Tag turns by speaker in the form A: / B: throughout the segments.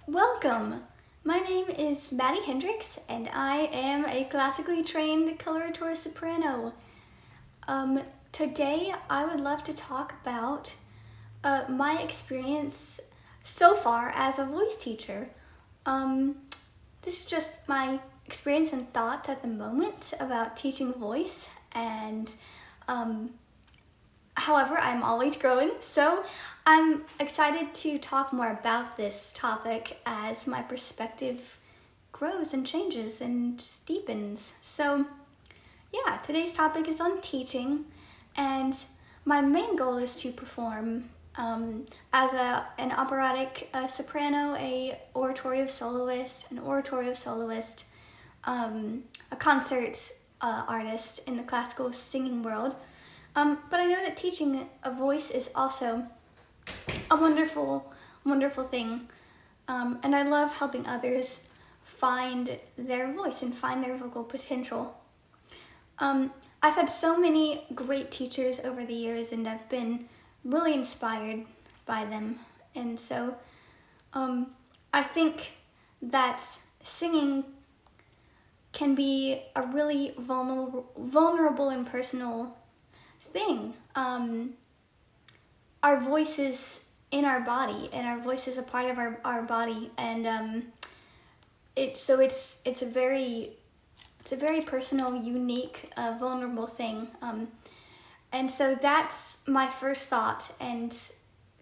A: Welcome! My name is Maddie Hendricks, and I am a classically trained coloratura soprano. Today I would love to talk about my experience so far as a voice teacher. This is just my experience and thoughts at the moment about teaching voice, and however, I'm always growing, so I'm excited to talk more about this topic as my perspective grows and changes and deepens. So yeah, today's topic is on teaching, and my main goal is to perform as an operatic soprano, an oratorio soloist, a concert artist in the classical singing world. But I know that teaching a voice is also a wonderful, wonderful thing. And I love helping others find their voice and find their vocal potential. I've had so many great teachers over the years, and I've been really inspired by them. And so I think that singing can be a really vulnerable and personal thing. Our voice is in our body, and our voice is a part of our body, and it's a very personal, unique, vulnerable thing. And so that's my first thought, and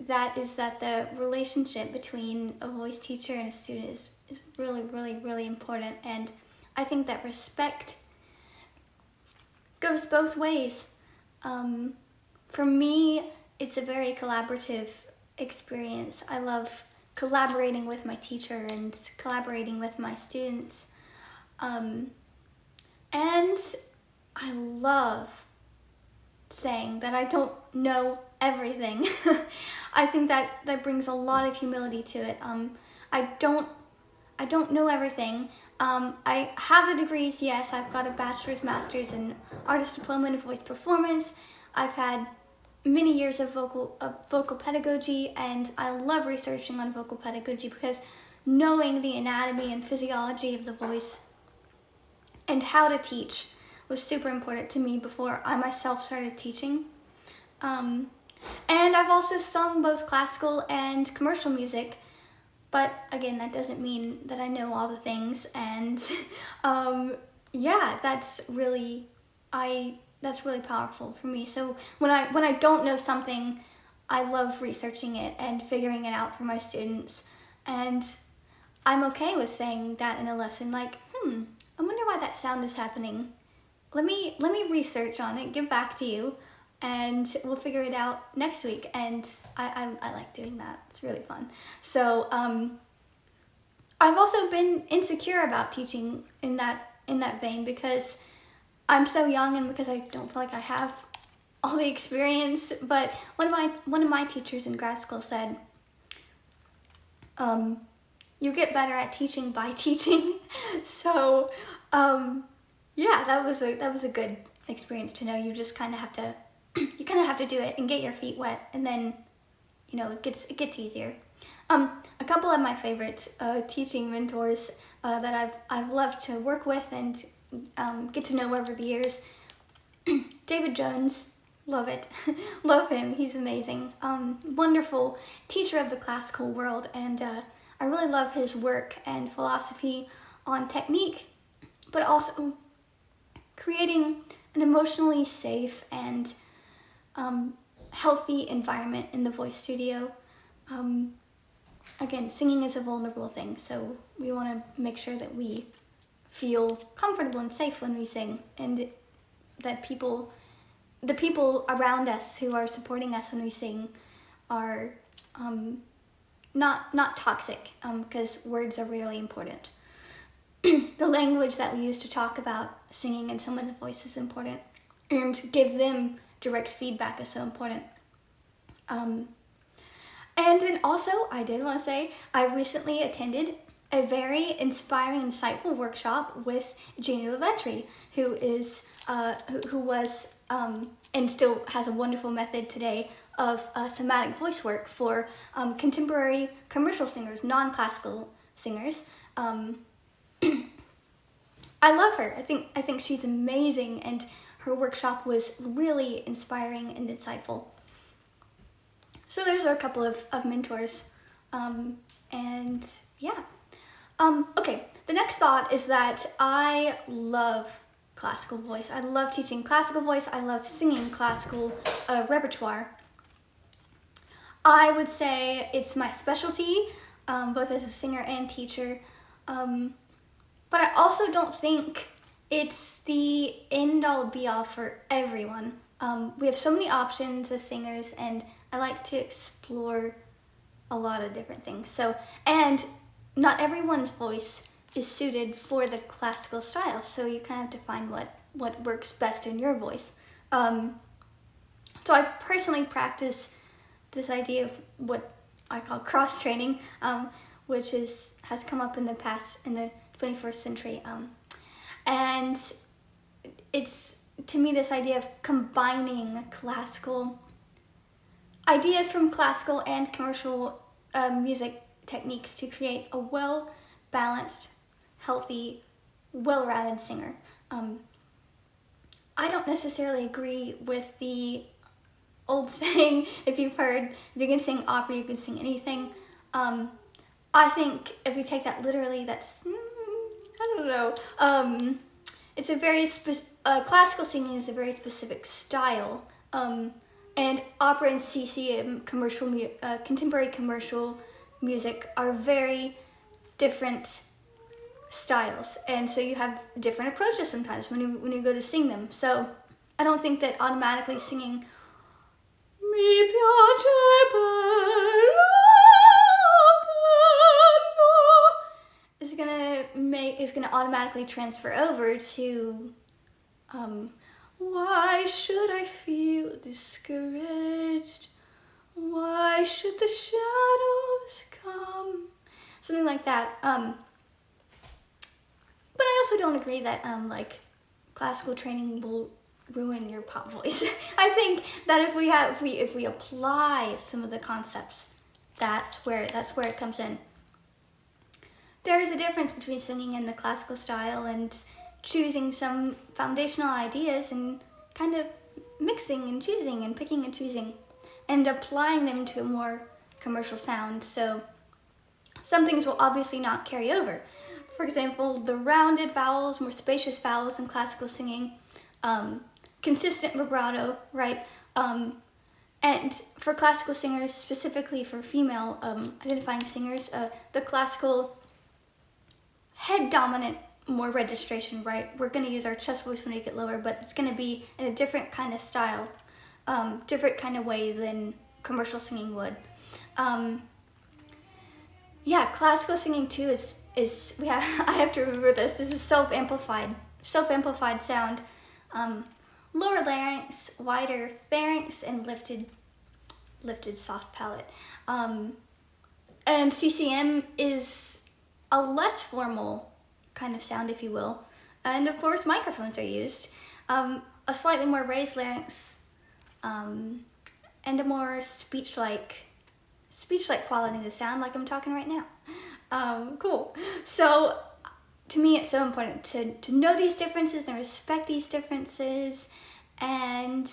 A: that is that the relationship between a voice teacher and a student is really, really, really important. And I think that respect goes both ways. For me, it's a very collaborative experience. I love collaborating with my teacher and collaborating with my students. And I love saying that I don't know everything. I think that brings a lot of humility to it. I don't know everything. I have the degrees, yes. I've got a bachelor's, master's, and artist diploma in voice performance. I've had many years of vocal pedagogy, and I love researching on vocal pedagogy because knowing the anatomy and physiology of the voice and how to teach was super important to me before I myself started teaching. And I've also sung both classical and commercial music. But again, that doesn't mean that I know all the things, and yeah, that's really powerful for me. So when I don't know something, I love researching it and figuring it out for my students, and I'm okay with saying that in a lesson, like, I wonder why that sound is happening. Let me research on it, get back to you, and we'll figure it out next week. And I like doing that. It's really fun. So I've also been insecure about teaching in that vein because I'm so young and because I don't feel like I have all the experience. But one of my teachers in grad school said, you get better at teaching by teaching. So yeah, that was a good experience to know. You just kind of have to do it and get your feet wet, and then it gets easier. A couple of my favorite teaching mentors that I've loved to work with and get to know over the years. David Jones, love it, love him. He's amazing. Wonderful teacher of the classical world, and I really love his work and philosophy on technique, but also creating an emotionally safe and healthy environment in the voice studio. Again, singing is a vulnerable thing, so we want to make sure that we feel comfortable and safe when we sing, and that the people around us who are supporting us when we sing are not toxic, because words are really important. The language that we use to talk about singing in someone's voice is important, and to give them direct feedback is so important. And then also, I did want to say, I recently attended a very inspiring, insightful workshop with Jeannie Lavetry, who was and still has a wonderful method today of somatic voice work for contemporary commercial singers, non-classical singers. I love her. I think she's amazing, and her workshop was really inspiring and insightful. So those are a couple of mentors, and yeah. Okay, the next thought is that I love classical voice. I love teaching classical voice. I love singing classical repertoire. I would say it's my specialty, both as a singer and teacher. But I also don't think it's the end-all be-all for everyone. We have so many options as singers, and I like to explore a lot of different things. So, and not everyone's voice is suited for the classical style, so you kind of have to find what works best in your voice. So I personally practice this idea of what I call cross-training, which has come up in the 21st century. And it's, to me, this idea of combining classical ideas from classical and commercial music techniques to create a well-balanced, healthy, well-rounded singer. I don't necessarily agree with the old saying, if you can sing opera, you can sing anything. I think if we take that literally, that's, I don't know. It's a very classical singing is a very specific style. And opera and CCM, contemporary commercial music, are very different styles, and so you have different approaches sometimes when you go to sing them. So I don't think that automatically singing Mi piace bello is gonna automatically transfer over to why should I feel discouraged? Why should the shadows come? Something like that. But I also don't agree that like classical training will ruin your pop voice. I think that if we apply some of the concepts, that's where it comes in. There is a difference between singing in the classical style and choosing some foundational ideas and kind of mixing and choosing and picking and choosing and applying them to a more commercial sound. So some things will obviously not carry over. For example, the rounded vowels, more spacious vowels in classical singing, consistent vibrato, right? And for classical singers, specifically for female identifying singers, the classical head dominant, more registration, right? We're going to use our chest voice when we get lower, but it's going to be in a different kind of style, different kind of way than commercial singing would. Yeah, classical singing too is I have to remember this is self-amplified sound. Lower larynx, wider pharynx, and lifted soft palate. And CCM is a less formal kind of sound, if you will. And of course, microphones are used. A slightly more raised larynx, and a more speech-like quality of the sound, like I'm talking right now. Cool. So, to me, it's so important to know these differences and respect these differences, and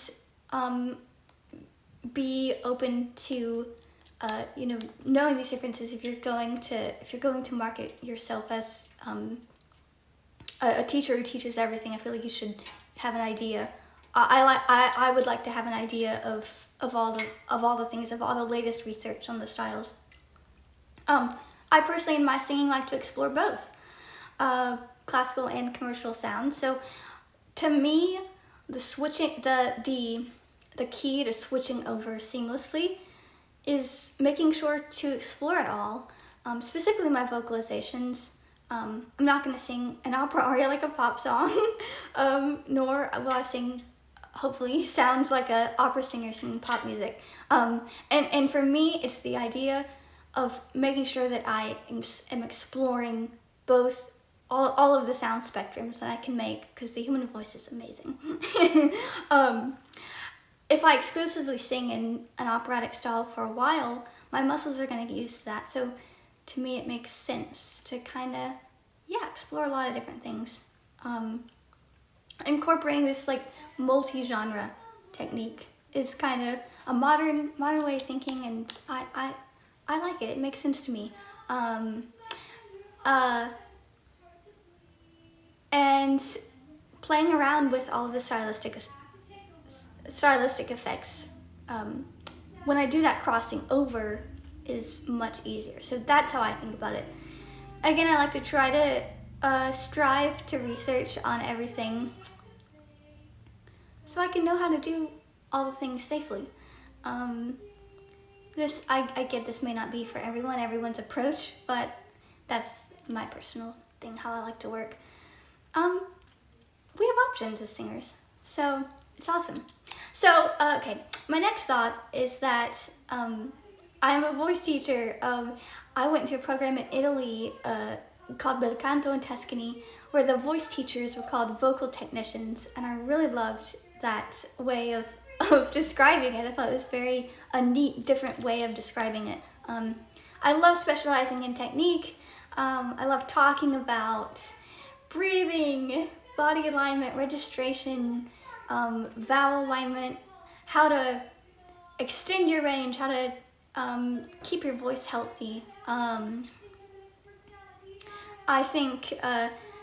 A: be open to knowing these differences if you're going to market yourself as a teacher who teaches everything. I feel like you should have an idea. I would like to have an idea of all the things, of all the latest research on the styles. I personally, in my singing, like to explore both classical and commercial sounds. So, to me, the key to switching over seamlessly is making sure to explore it all. Specifically, my vocalizations. I'm not going to sing an opera aria like a pop song, nor will I sing, hopefully, sounds like an opera singer singing pop music. And for me, it's the idea of making sure that I am exploring all of the sound spectrums that I can make, because the human voice is amazing. if I exclusively sing in an operatic style for a while, my muscles are going to get used to that. So to me, it makes sense to kind of, explore a lot of different things. Incorporating this like multi-genre technique is kind of a modern way of thinking, and I like it. It makes sense to me. And playing around with all of the stylistic effects, when I do that crossing over is much easier. So that's how I think about it. Again, I like to try to strive to research on everything so I can know how to do all the things safely. I get this may not be for everyone's approach, but that's my personal thing, how I like to work. We have options as singers, so it's awesome. So, okay, my next thought is that I'm a voice teacher. I went to a program in Italy called Bel Canto in Tuscany, where the voice teachers were called vocal technicians, and I really loved that way of describing it. I thought it was a neat, different way of describing it. I love specializing in technique. I love talking about breathing, body alignment, registration, vowel alignment, how to extend your range, how to keep your voice healthy. I think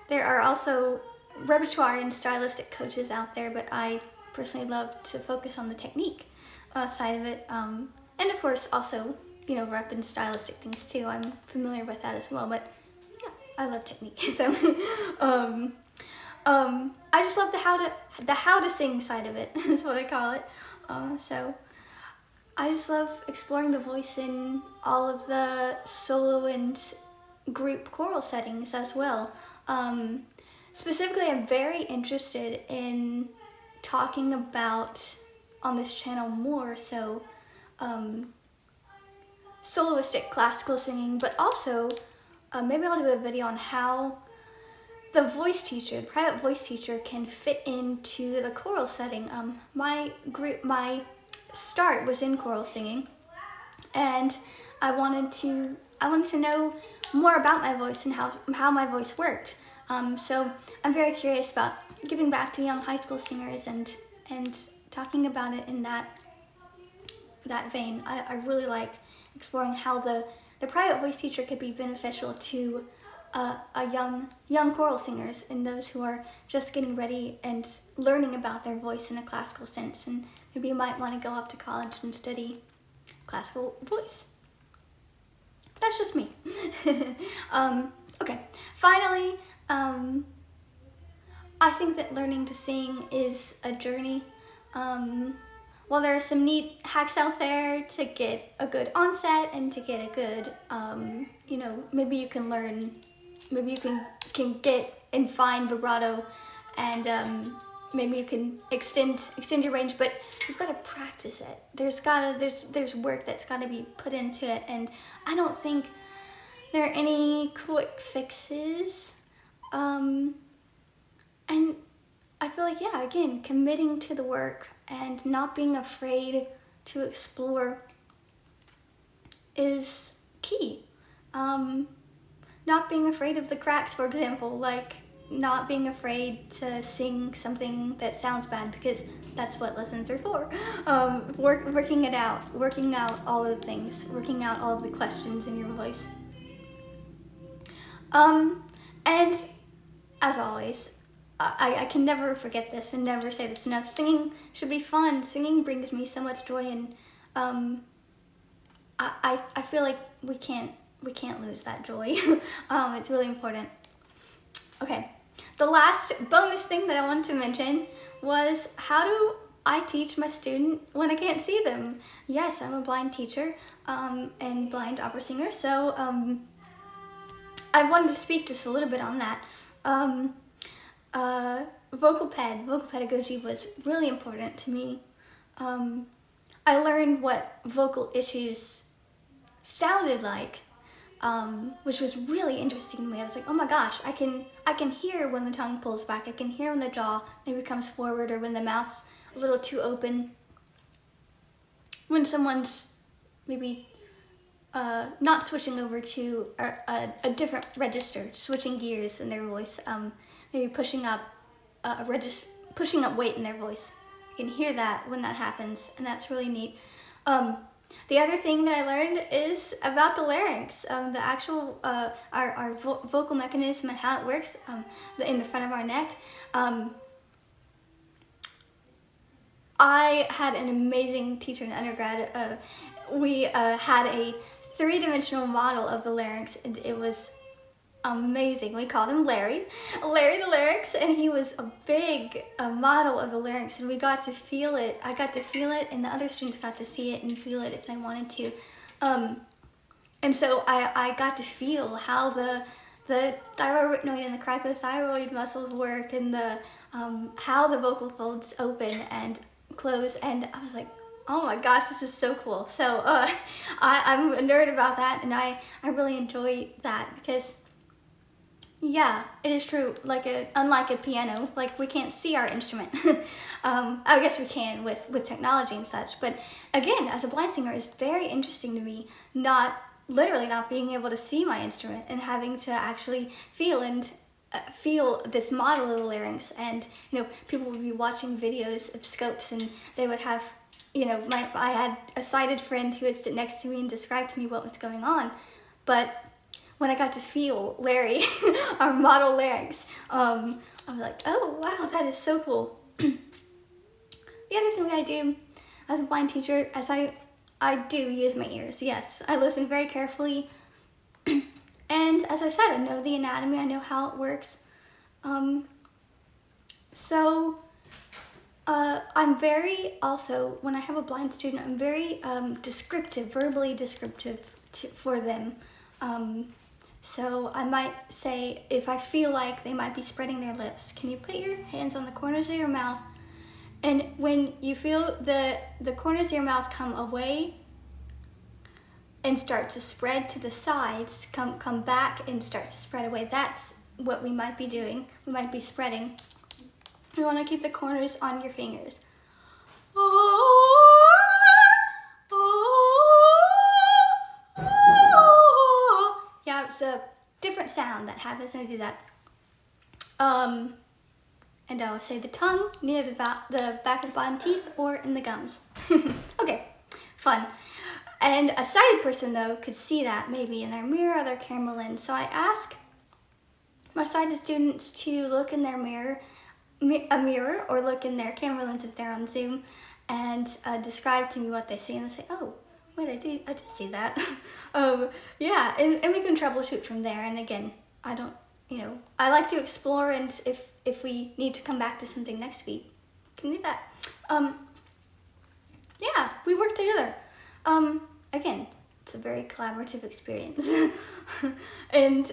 A: there are also repertoire and stylistic coaches out there, but I personally love to focus on the technique side of it. And of course also, rep and stylistic things too. I'm familiar with that as well, but yeah, I love technique. So I just love the how to sing side of it is what I call it. So I just love exploring the voice in all of the solo and group choral settings as well. Specifically, I'm very interested in talking about on this channel more so soloistic classical singing, but also maybe I'll do a video on how the private voice teacher can fit into the choral setting. My start was in choral singing, and I wanted to know more about my voice and how my voice worked. So I'm very curious about giving back to young high school singers and talking about it in that vein. I really like exploring how the private voice teacher could be beneficial to young choral singers and those who are just getting ready and learning about their voice in a classical sense, and maybe you might want to go off to college and study classical voice. That's just me. Okay, finally, I think that learning to sing is a journey. While there are some neat hacks out there to get a good onset and to get a good, maybe you can get and find vibrato, and maybe you can extend your range, but you've got to practice it. There's work that's got to be put into it, and I don't think there are any quick fixes. And I feel like, again, committing to the work and not being afraid to explore is key. Not being afraid of the cracks, for example, like not being afraid to sing something that sounds bad, because that's what lessons are for. Working out all of the things, working out all of the questions in your voice. And as always, I can never forget this and never say this enough. Singing should be fun. Singing brings me so much joy, and I feel like we can't lose that joy. It's really important. Okay, the last bonus thing that I wanted to mention was, how do I teach my student when I can't see them? Yes, I'm a blind teacher and blind opera singer, so I wanted to speak just a little bit on that. Vocal pedagogy was really important to me. I learned what vocal issues sounded like, which was really interesting to me. I was like, oh my gosh, I can hear when the tongue pulls back. I can hear when the jaw maybe comes forward, or when the mouth's a little too open. when someone's maybe not switching over to a different register, switching gears in their voice, maybe pushing up pushing up weight in their voice. You can hear that when that happens, and that's really neat. The other thing that I learned is about the larynx, the actual our vocal mechanism and how it works in the front of our neck. I had an amazing teacher in undergrad. We had a three-dimensional model of the larynx, and it was amazing. We called him Larry the larynx, and he was a big model of the larynx, and we got to feel it. I got to feel it, and the other students got to see it and feel it if they wanted to. And so I got to feel how the thyrorytenoid and the cricothyroid muscles work, and how the vocal folds open and close, and I was like, oh my gosh, this is so cool. So I'm a nerd about that, and I really enjoy that because, yeah, it is true. Unlike a piano, we can't see our instrument. I guess we can with technology and such. But again, as a blind singer, it's very interesting to me literally not being able to see my instrument and having to actually feel this model of the larynx. And people would be watching videos of scopes, and they would have, I had a sighted friend who would sit next to me and describe to me what was going on. But when I got to feel Larry, our model larynx, I was like, oh wow, that is so cool. The other thing that I do as a blind teacher, I do use my ears. Yes, I listen very carefully. And as I said, I know the anatomy, I know how it works. I'm very, also, when I have a blind student, I'm very verbally descriptive for them. So I might say, if I feel like they might be spreading their lips, can you put your hands on the corners of your mouth? And when you feel the corners of your mouth come away and start to spread to the sides, come back and start to spread away, that's what we might be doing. We might be spreading. You want to keep the corners on your fingers. Yeah, it's a different sound that happens when I do that. And I will say the tongue near the back of the bottom teeth or in the gums. Okay, fun. And a sighted person, though, could see that maybe in their mirror or their camera lens. So I ask my sighted students to look in their a mirror, or look in their camera lens if they're on Zoom, and describe to me what they see. And they say, oh, wait, I did see that. Yeah, and we can troubleshoot from there. And again, I like to explore, and if we need to come back to something next week, we can do that. Yeah, we work together. Again, it's a very collaborative experience. And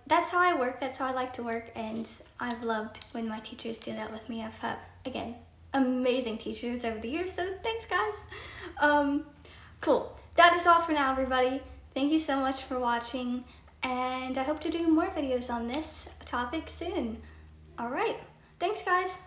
A: that's how I work, that's how I like to work, and I've loved when my teachers do that with me. I've had, again, amazing teachers over the years, so thanks guys. Cool. That is all for now, everybody. Thank you so much for watching, and I hope to do more videos on this topic soon. All right. Thanks, guys.